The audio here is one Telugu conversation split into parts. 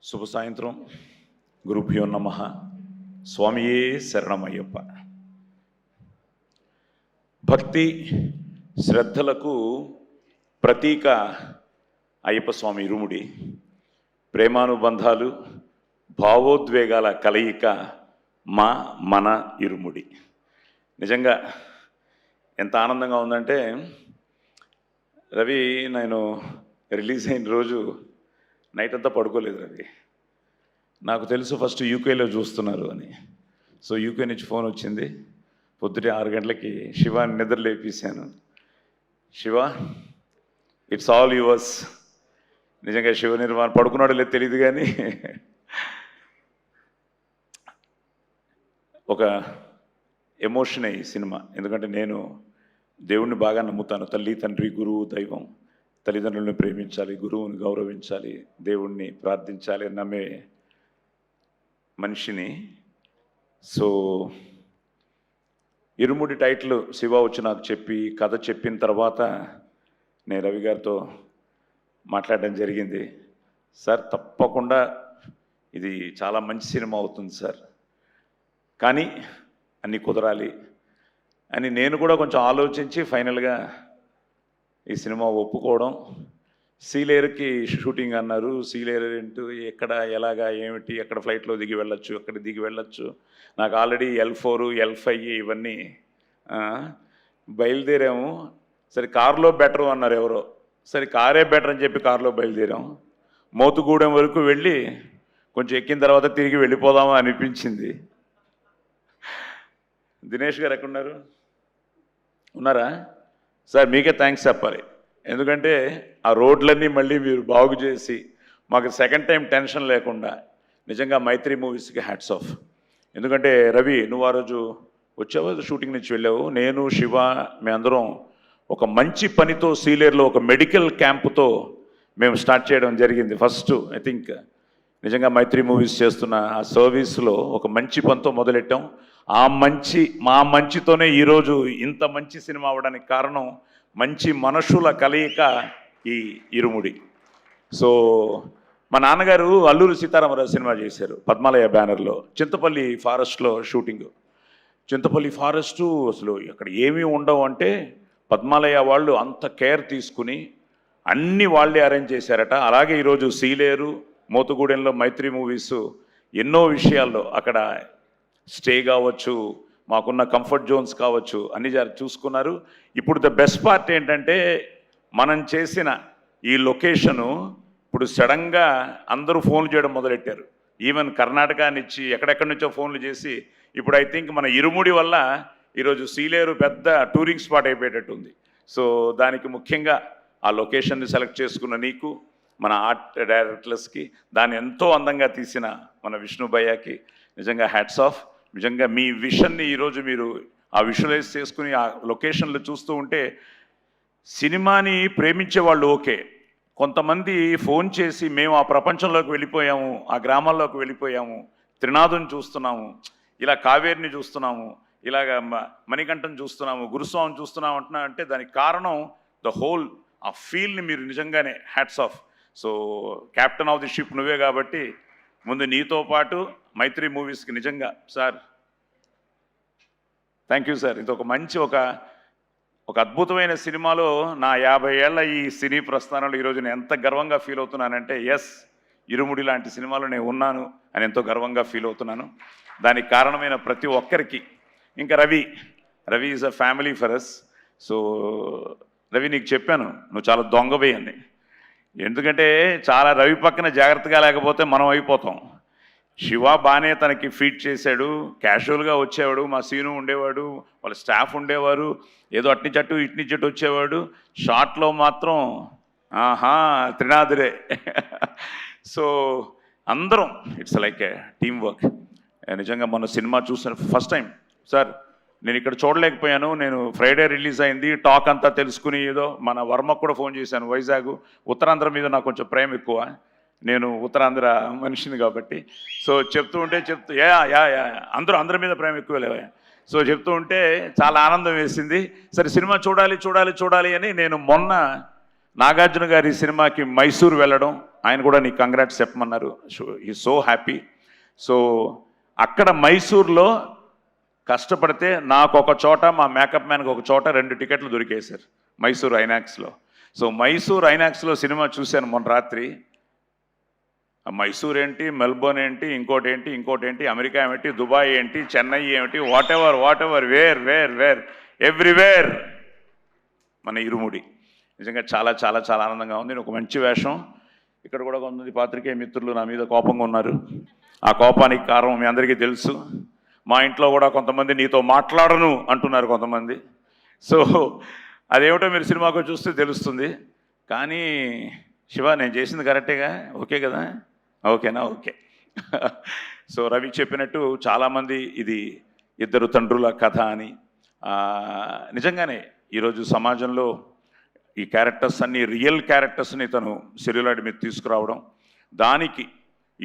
శుభ సాయంత్రం. గురుభ్యో నమ. స్వామియే శరణమయ్యప్ప. భక్తి శ్రద్ధలకు ప్రతీక అయ్యప్ప స్వామి ఇరుముడి. ప్రేమానుబంధాలు భావోద్వేగాల కలయిక మన ఇరుముడి. నిజంగా ఎంత ఆనందంగా ఉందంటే, రవి నేను రిలీజ్ అయిన రోజు నైట్ అంతా పడుకోలేదు రవి. నాకు తెలుసు ఫస్ట్ యూకేలో చూస్తున్నారు అని. సో యూకే నుంచి ఫోన్ వచ్చింది. పొద్దుటే 6 గంటలకి శివాని నిద్ర లేపేశాను. Shiva, it's all yours. నిజంగా శివ నిర్మాణ పడుకున్నాడో లేదు తెలియదు, కానీ ఒక ఎమోషన్ ఈ సినిమా. ఎందుకంటే నేను దేవుణ్ణి బాగా నమ్ముతాను. తల్లి, తండ్రి, గురువు, దైవం. తల్లిదండ్రులను ప్రేమించాలి, గురువుని గౌరవించాలి, దేవుణ్ణి ప్రార్థించాలి అని నమ్మే మనిషిని. సో ఇరుముడి టైటిల్ శివ వచ్చి నాకు చెప్పి కథ చెప్పిన తర్వాత నేను రవి గారితో మాట్లాడడం జరిగింది. సార్, తప్పకుండా ఇది చాలా మంచి సినిమా అవుతుంది సార్, కానీ అన్నీ కుదరాలి అని నేను కూడా కొంచెం ఆలోచించి ఫైనల్గా ఈ సినిమా ఒప్పుకోవడం. సీలేరుకి షూటింగ్ అన్నారు. సీలేరు ఏంటో, ఎక్కడ, ఎలాగా, ఏమిటి, ఎక్కడ ఫ్లైట్లో దిగి వెళ్ళొచ్చు, ఎక్కడ దిగి వెళ్ళొచ్చు. నాకు ఆల్రెడీ L4 L5 ఇవన్నీ బయలుదేరాము. సరే కారులో బెటరు అన్నారు ఎవరో. సరే కారే బెటర్ అని చెప్పి కారులో బయలుదేరాం. మోతుగూడెం వరకు వెళ్ళి కొంచెం ఎక్కిన తర్వాత తిరిగి వెళ్ళిపోదామా అనిపించింది. దినేష్ గారు ఎక్కడున్నారు? ఉన్నారా? సార్, మీకే థ్యాంక్స్ చెప్పాలి. ఎందుకంటే ఆ రోడ్లన్నీ మళ్ళీ మీరు బాగు చేసి మాకు సెకండ్ టైం టెన్షన్ లేకుండా నిజంగా మైత్రి మూవీస్కి హ్యాట్స్ ఆఫ్. ఎందుకంటే రవి, నువ్వు ఆ రోజు వచ్చావు, షూటింగ్ నుంచి వెళ్ళావు. నేను, శివ, మేమందరం ఒక మంచి పనితో సీలేరులో ఒక మెడికల్ క్యాంపుతో మేము స్టార్ట్ చేయడం జరిగింది. ఫస్ట్ ఐ థింక్ నిజంగా మైత్రి మూవీస్ చేస్తున్న ఆ సర్వీస్లో ఒక మంచి పనితో మొదలెట్టాం. మా మంచితోనే ఈరోజు ఇంత మంచి సినిమా అవ్వడానికి కారణం మంచి మనుషుల కలయిక ఈ ఇరుముడి. సో మా నాన్నగారు అల్లూరి సీతారామరాజు సినిమా చేశారు పద్మాలయ బ్యానర్లో. చింతపల్లి ఫారెస్ట్లో షూటింగ్. చింతపల్లి ఫారెస్టు అసలు అక్కడ ఏమీ ఉండవు అంటే పద్మాలయ వాళ్ళు అంత కేర్ తీసుకుని అన్నీ వాళ్ళే అరేంజ్ చేశారట. అలాగే ఈరోజు సీలేరు, మోతుగూడెంలో మైత్రి మూవీస్ ఎన్నో విషయాల్లో అక్కడ స్టే కావచ్చు, మాకున్న కంఫర్ట్ జోన్స్ కావచ్చు, అన్ని చూసుకున్నారు. ఇప్పుడు ద బెస్ట్ పార్ట్ ఏంటంటే, మనం చేసిన ఈ లొకేషను ఇప్పుడు సడన్గా అందరూ ఫోన్లు చేయడం మొదలెట్టారు. ఈవెన్ కర్ణాటక నుంచి ఎక్కడెక్కడి నుంచో ఫోన్లు చేసి ఇప్పుడు ఐ థింక్ మన ఇరుముడి వల్ల ఈరోజు సీలేరు పెద్ద టూరింగ్ స్పాట్ అయిపోయేటట్టుంది. సో దానికి ముఖ్యంగా ఆ లొకేషన్ని సెలెక్ట్ చేసుకున్న నీకు, మన ఆర్ట్ డైరెక్టర్స్కి, దాన్ని ఎంతో అందంగా తీసిన మన విష్ణు భయ్యాకి నిజంగా హ్యాట్స్ ఆఫ్. నిజంగా మీ విషన్ని ఈరోజు మీరు ఆ విజువలైజ్ చేసుకుని ఆ లొకేషన్లు చూస్తూ ఉంటే సినిమాని ప్రేమించే వాళ్ళు ఓకే, కొంతమంది ఫోన్ చేసి మేము ఆ ప్రపంచంలోకి వెళ్ళిపోయాము, ఆ గ్రామాల్లోకి వెళ్ళిపోయాము, త్రినాథుని చూస్తున్నాము, ఇలా కావేరిని చూస్తున్నాము, ఇలాగ మణికంఠను చూస్తున్నాము, గురుస్వామిని చూస్తున్నాము అంటున్నా అంటే దానికి కారణం ద హోల్ ఆ ఫీల్ని మీరు నిజంగానే hats off. So captain of the ship నువ్వే కాబట్టి ముందు నీతో పాటు మైత్రి మూవీస్కి నిజంగా సార్ థ్యాంక్ యూ సార్. ఇది ఒక మంచి ఒక అద్భుతమైన సినిమాలో నా 50 ఏళ్ల ఈ సినీ ప్రస్థానంలో ఈరోజు నేను ఎంత గర్వంగా ఫీల్ అవుతున్నానంటే, ఎస్, ఇరుముడి లాంటి సినిమాలో నేను ఉన్నాను అని ఎంతో గర్వంగా ఫీల్ అవుతున్నాను. దానికి కారణమైన ప్రతి ఒక్కరికి. ఇంకా Ravi is a family for us. So Ravi, నీకు చెప్పాను నువ్వు చాలా దొంగవే అని. ఎందుకంటే చాలా రవి పక్కన జాగ్రత్తగా లేకపోతే మనం అయిపోతాం. శివ బాగానే తనకి ఫీట్ చేశాడు, క్యాజువల్గా వచ్చేవాడు, మా సీను ఉండేవాడు, వాళ్ళ స్టాఫ్ ఉండేవారు, ఏదో అట్నిచట్టు ఇట్నిచట్టు వచ్చేవాడు. షార్ట్లో మాత్రం త్రినాథుడే. సో అందరం it's like A team work. నిజంగా మొన్న సినిమా చూసిన ఫస్ట్ టైం సార్ నేను ఇక్కడ చూడలేకపోయాను. నేను ఫ్రైడే రిలీజ్ అయింది, టాక్ అంతా తెలుసుకుని ఏదో మన వర్మకు కూడా ఫోన్ చేశాను. వైజాగ్, ఉత్తరాంధ్ర మీద నాకు కొంచెం ప్రేమ ఎక్కువ, నేను ఉత్తరాంధ్ర మనిషిని కాబట్టి. సో చెప్తూ ఉంటే అందరి మీద ప్రేమ ఎక్కువ లేవా. సో చెప్తూ ఉంటే చాలా ఆనందం వేసింది. సరే సినిమా చూడాలి అని నేను మొన్న నాగార్జున గారి సినిమాకి మైసూర్ వెళ్ళడం, ఆయన కూడా నీకు కంగ్రాట్స్ చెప్పమన్నారు. ఈ సో హ్యాపీ. సో అక్కడ మైసూర్లో కష్టపడితే నాకు ఒక చోట, మా మేకప్ మ్యాన్కి ఒక చోట 2 టికెట్లు దొరికేశారు మైసూర్ ఐనాక్స్లో. సో మైసూర్ ఐనాక్స్లో సినిమా చూశాను మొన్న రాత్రి. మైసూర్ ఏంటి, మెల్బోర్న్ ఏంటి, ఇంకోటి ఏంటి, అమెరికా ఏమిటి, దుబాయ్ ఏంటి, చెన్నై ఏమిటి, వాట్ ఎవర్ వేర్ ఎవ్రీవేర్ మన ఇరుముడి. నిజంగా చాలా చాలా చాలా ఆనందంగా ఉంది. ఒక మంచి వేషం. ఇక్కడ కూడా కొంతమంది పాత్రికేయ మిత్రులు నా మీద కోపంగా ఉన్నారు. ఆ కోపానికి కారణం మీ అందరికీ తెలుసు. మా ఇంట్లో కూడా కొంతమంది నీతో మాట్లాడను అంటున్నారు కొంతమంది. సో అదేమిటో మీరు సినిమాకు చూస్తే తెలుస్తుంది. కానీ శివ, నేను చేసింది కరెక్టేగా? ఓకే కదా? ఓకేనా? ఓకే. సో రవి చెప్పినట్టు చాలామంది ఇది 2 తండ్రుల కథ అని. నిజంగానే ఈరోజు సమాజంలో ఈ క్యారెక్టర్స్ అన్ని రియల్ క్యారెక్టర్స్ని తను సెల్యులాయిడ్ మీద తీసుకురావడం, దానికి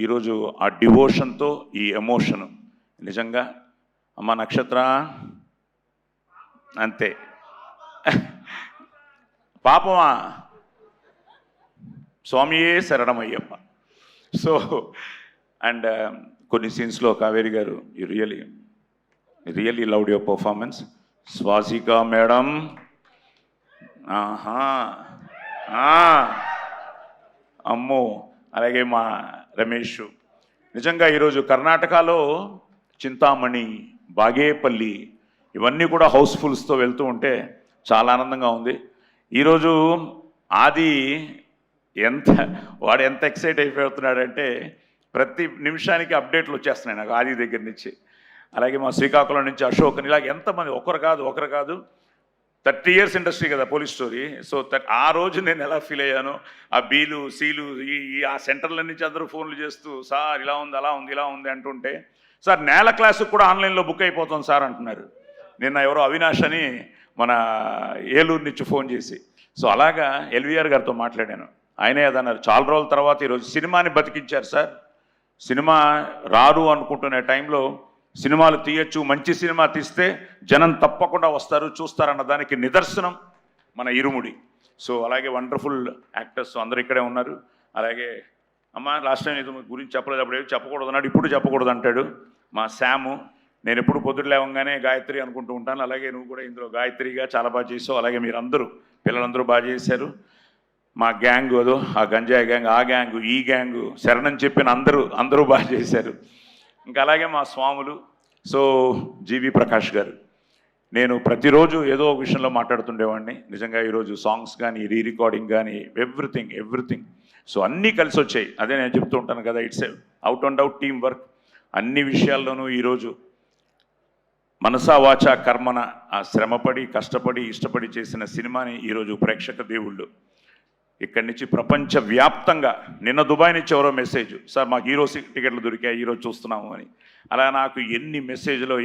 ఈరోజు ఆ డివోషన్తో ఈ ఎమోషను నిజంగా అమ్మ నక్షత్ర అంతే. పాపమా స్వామియే శరణమయ్యప్ప. సో అండ్ కొన్ని సీన్స్లో కావేరి గారు you really loved your performance. Swasika madam, అమ్మో, అలాగే మా రమేష్. నిజంగా ఈరోజు కర్ణాటకలో చింతామణి, బాగేపల్లి ఇవన్నీ కూడా హౌస్ఫుల్స్తో వెళ్తూ ఉంటే చాలా ఆనందంగా ఉంది. ఈరోజు ఆది వాడు ఎంత ఎక్సైట్ అయిపోతున్నాడంటే ప్రతి నిమిషానికి అప్డేట్లు వచ్చేస్తున్నాయి నాకు ఆది దగ్గర నుంచి. అలాగే మా శ్రీకాకుళం నుంచి అశోక్ అని, ఇలాగ ఎంతమంది, ఒకరు కాదు 30 years ఇండస్ట్రీ కదా పోలీస్ స్టోరీ. సో ఆ రోజు నేను ఎలా ఫీల్ అయ్యానో, ఆ బీలు సీలు ఆ సెంటర్ల నుంచి అందరూ ఫోన్లు చేస్తూ సార్ ఇలా ఉంది, అలా ఉంది, ఇలా ఉంది అంటుంటే, సార్ నేల క్లాసుకు కూడా ఆన్లైన్లో బుక్ అయిపోతాం సార్ అంటున్నారు. నిన్న ఎవరో అవినాష్ అని మన ఏలూరు నుంచి ఫోన్ చేసి. సో అలాగా ఎల్వీఆర్ గారితో మాట్లాడాను. ఆయనే అదన్నారు, చాలా రోజుల తర్వాత ఈరోజు సినిమాని బతికించారు సార్. సినిమా రారు అనుకుంటున్న టైంలో సినిమాలు తీయచ్చు, మంచి సినిమా తీస్తే జనం తప్పకుండా వస్తారు, చూస్తారన్న దానికి నిదర్శనం మన ఇరుముడి. సో అలాగే వండర్ఫుల్ యాక్టర్స్ అందరూ ఇక్కడే ఉన్నారు. అలాగే అమ్మ లాస్ట్ టైం ఇది గురించి చెప్పలేదు, అప్పుడు చెప్పకూడదు అన్నాడు, ఇప్పుడు చెప్పకూడదు అంటాడు మా శాము. నేను ఎప్పుడు పొద్దుట లేవంగానే గాయత్రి అనుకుంటూ ఉంటాను. అలాగే నువ్వు కూడా ఇందులో గాయత్రిగా చాలా బాగా చేసావు. అలాగే మీరందరూ పిల్లలందరూ బాగా చేశారు. మా గ్యాంగు అదో, ఆ గంజాయి గ్యాంగ్, ఆ గ్యాంగు, ఈ గ్యాంగు, శరణం చెప్పిన అందరూ బాగా చేశారు. ఇంకా అలాగే మా స్వాములు. సో జీవి ప్రకాష్ గారు, నేను ప్రతిరోజు ఏదో ఒక విషయంలో మాట్లాడుతుండేవాడిని. నిజంగా ఈరోజు సాంగ్స్ కానీ, రికార్డింగ్ కానీ, ఎవ్రీథింగ్ సో అన్నీ కలిసి వచ్చాయి. అదే నేను చెప్తూ ఉంటాను కదా, it's out and out team work. అన్ని విషయాల్లోనూ ఈరోజు మనసా వాచా కర్మన ఆ శ్రమపడి, కష్టపడి, ఇష్టపడి చేసిన సినిమాని ఈరోజు ప్రేక్షక దేవుళ్ళు ఇక్కడి నుంచి ప్రపంచవ్యాప్తంగా, నిన్న దుబాయ్ నుంచి ఎవరో మెసేజ్, సార్ మాకు ఈరోజు టికెట్లు దొరికాయి, ఈరోజు చూస్తున్నాము అని. అలా నాకు ఎన్ని మెసేజ్లు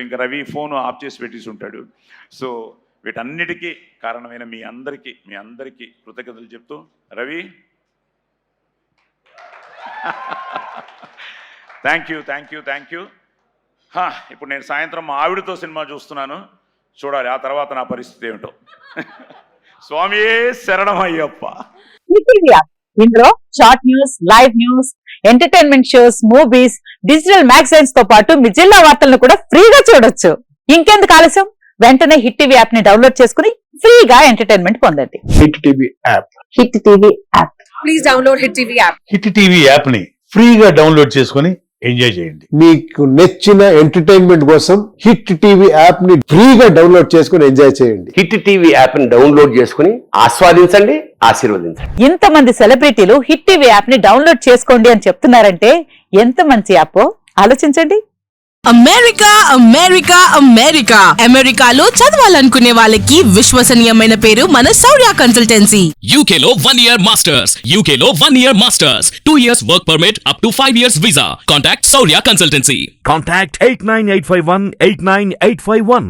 ఇంకా రవి ఫోన్ ఆఫ్ చేసి పెట్టేసి ఉంటాడు. సో వీటన్నిటికీ కారణమైన మీ అందరికీ కృతజ్ఞతలు చెప్తూ, రవి థ్యాంక్ యూ. ఇప్పుడు నేను సాయంత్రం మా ఆవిడతో సినిమా చూస్తున్నాను, చూడాలి ఆ తర్వాత నా పరిస్థితి ఏమిటో. స్వామియే శరణమయ్యప్ప. ఇందులో short news, live news, entertainment shows, movies, digital magazines తో పాటు మీ జిల్లా వార్తలను కూడా ఫ్రీగా చూడొచ్చు. ఇంకెందుకు ఆలస్యం, వెంటనే హిట్ టీవీ యాప్ ని డౌన్లోడ్ చేసుకుని ఫ్రీగా ఎంటర్టైన్మెంట్ పొందండి. Hit TV app please download hit TV app. Hit TV app ని ఫ్రీగా డౌన్లోడ్ చేసుకుని ఎంజాయ్ చేయండి. మీకు నచ్చిన ఎంటర్టైన్మెంట్ కోసం హిట్ టీవీ యాప్ ని ఫ్రీగా డౌన్లోడ్ చేసుకుని ఎంజాయ్ చేయండి. హిట్ టీవీ యాప్ ని డౌన్లోడ్ చేసుకుని ఆస్వాదించండి, ఆశీర్వదించండి. ఇంతమంది సెలబ్రిటీలు హిట్ టీవీ యాప్ ని డౌన్లోడ్ చేసుకోండి అని చెప్తున్నారంటే ఎంత మంచి యాప్ ఆలోచించండి. అమెరికాలో చదవాలనుకునే వాళ్ళకి విశ్వసనీయమైన పేరు మన శౌర్య కన్సల్టెన్సీ. UK లో 1 year masters, 2 years work permit up to 5 years visa. Contact Saurya Consultancy. Contact 89851 89851.